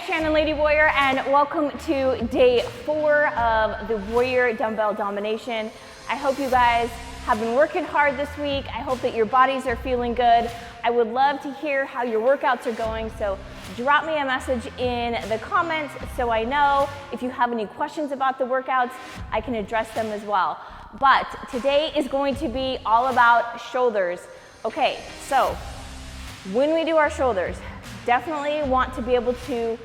it's Shannon Lady Warrior, and welcome to day 4 of the Warrior Dumbbell Domination. I hope you guys have been working hard this week. I hope that your bodies are feeling good. I would love to hear how your workouts are going, so drop me a message in the comments so I know. If you have any questions about the workouts, I can address them as well. But today is going to be all about shoulders. Okay, so when we do our shoulders, definitely want to be able to,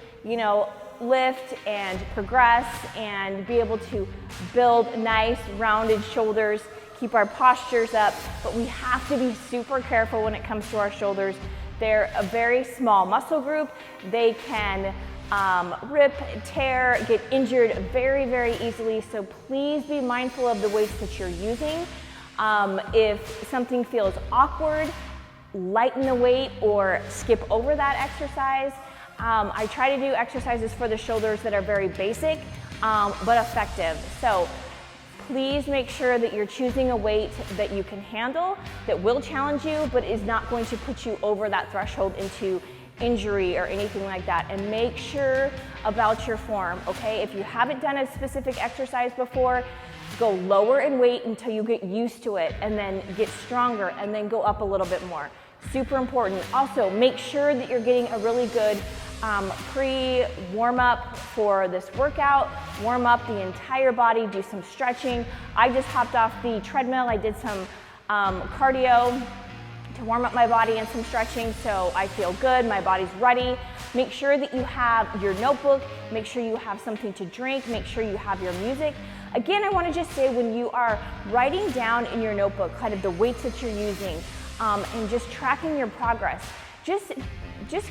lift and progress and be able to build nice rounded shoulders, keep our postures up, but we have to be super careful when it comes to our shoulders. They're a very small muscle group. They can rip, tear, get injured very, very easily. So please be mindful of the weights that you're using. If something feels awkward, lighten the weight or skip over that exercise. I try to do exercises for the shoulders that are very basic, but effective. So please make sure that you're choosing a weight that you can handle, that will challenge you, but is not going to put you over that threshold into injury or anything like that. And make sure about your form, okay? If you haven't done a specific exercise before, go lower in weight until you get used to it, and then get stronger, and then go up a little bit more. Super important. Also, make sure that you're getting a really good pre-warm-up for this workout. Warm up the entire body, do some stretching. I just hopped off the treadmill. I did some cardio to warm up my body and some stretching, so I feel good, my body's ready. Make sure that you have your notebook, make sure you have something to drink, make sure you have your music. Again, I want to just say, when you are writing down in your notebook kind of the weights that you're using, and just tracking your progress, just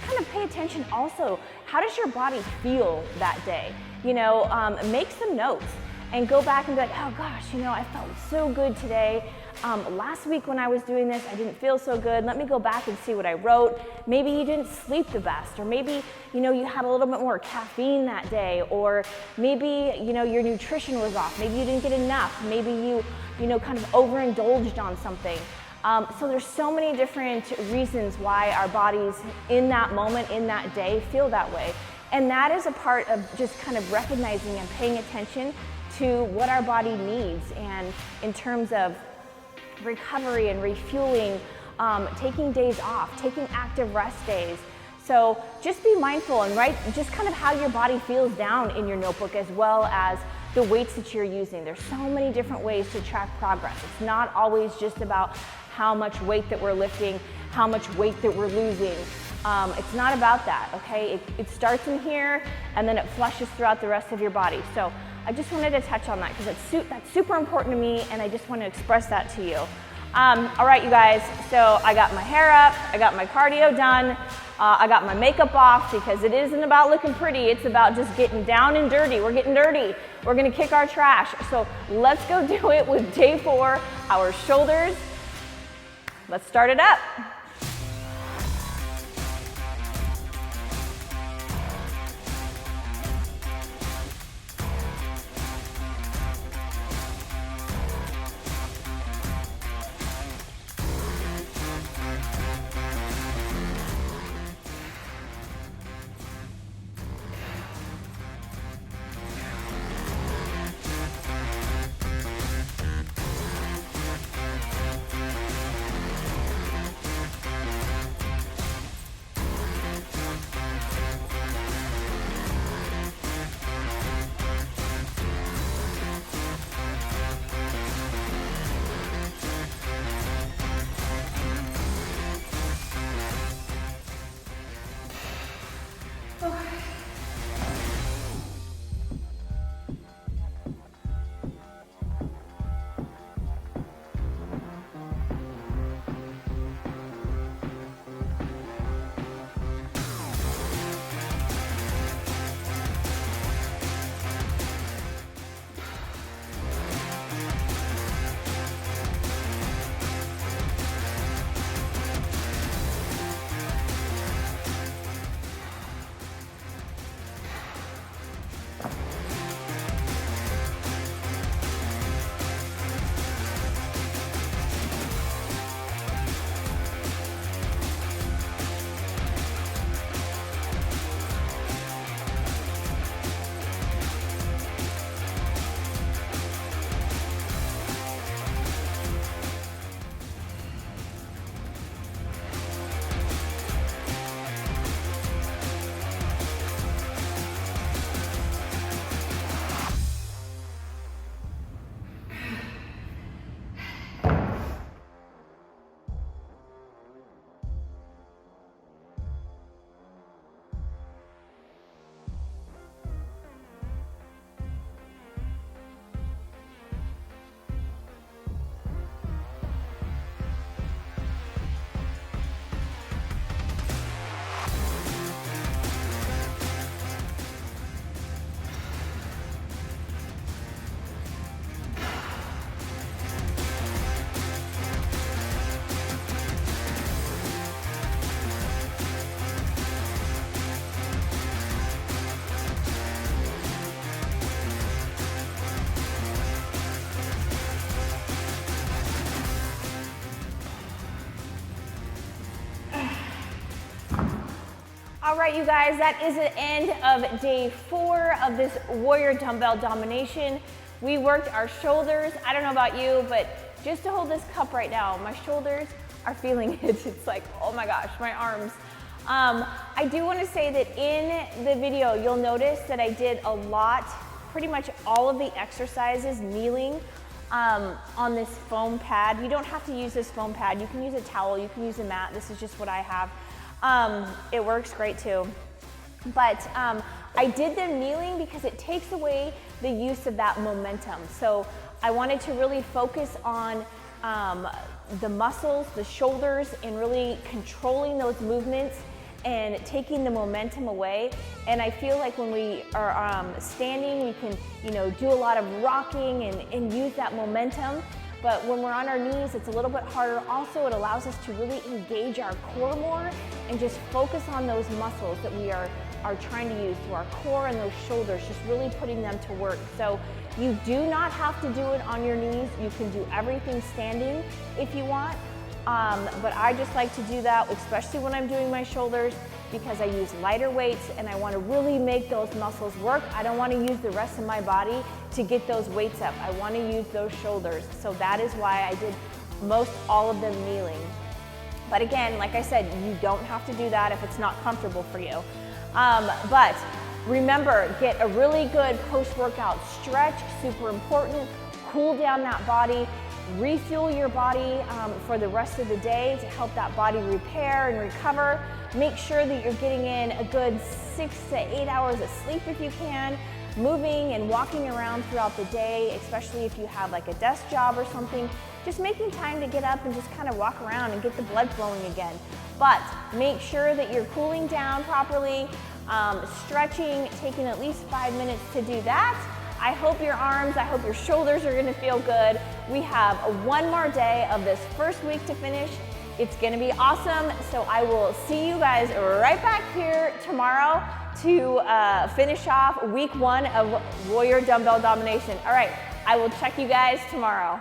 kind of pay attention also, how does your body feel that day? Make some notes and go back and be like, oh gosh, I felt so good today. Last week when I was doing this, I didn't feel so good. Let me go back and see what I wrote. Maybe you didn't sleep the best, or maybe, you had a little bit more caffeine that day, or maybe, your nutrition was off. Maybe you didn't get enough. Maybe you, kind of overindulged on something. So there's so many different reasons why our bodies in that moment, in that day, feel that way. And that is a part of just kind of recognizing and paying attention to what our body needs, and in terms of recovery and refueling, taking days off, taking active rest days. So just be mindful and write just kind of how your body feels down in your notebook, as well as the weights that you're using. There's so many different ways to track progress. It's not always just about how much weight that we're lifting, how much weight that we're losing. It's not about that, okay? It starts in here, and then it flushes throughout the rest of your body. So I just wanted to touch on that because that's super important to me, and I just want to express that to you. All right, you guys, so I got my hair up, I got my cardio done, I got my makeup off, because it isn't about looking pretty, it's about just getting down and dirty. We're getting dirty. We're gonna kick our trash. So let's go do it with day 4, our shoulders. Let's start it up. right, you guys, that is the end of day 4 of this Warrior Dumbbell Domination. We worked our shoulders. I don't know about you, but just to hold this cup right now, my shoulders are feeling it. It's like, oh my gosh, my arms. I do want to say that in the video, you'll notice that I did a lot, pretty much all of the exercises kneeling on this foam pad. You don't have to use this foam pad. You can use a towel, you can use a mat. This is just what I have. It works great too. But I did them kneeling because it takes away the use of that momentum. So I wanted to really focus on the muscles, the shoulders, and really controlling those movements and taking the momentum away. And I feel like when we are standing, we can, do a lot of rocking and use that momentum. But when we're on our knees, it's a little bit harder. Also, it allows us to really engage our core more and just focus on those muscles that we are trying to use through our core and those shoulders, just really putting them to work. So you do not have to do it on your knees. You can do everything standing if you want. But I just like to do that, especially when I'm doing my shoulders, because I use lighter weights and I want to really make those muscles work. I don't want to use the rest of my body to get those weights up. I want to use those shoulders. So that is why I did most all of them kneeling. But again, like I said, you don't have to do that if it's not comfortable for you. But remember, get a really good post-workout stretch, super important. Cool down that body. Refuel your body for the rest of the day to help that body repair and recover. Make sure that you're getting in a good 6 to 8 hours of sleep if you can, moving and walking around throughout the day, especially if you have like a desk job or something. Just making time to get up and just kind of walk around and get the blood flowing again. But make sure that you're cooling down properly, stretching, taking at least 5 minutes to do that. I hope your arms, I hope your shoulders are gonna feel good. We have one more day of this first week to finish. It's gonna be awesome. So I will see you guys right back here tomorrow to finish off week 1 of Warrior Dumbbell Domination. All right, I will check you guys tomorrow.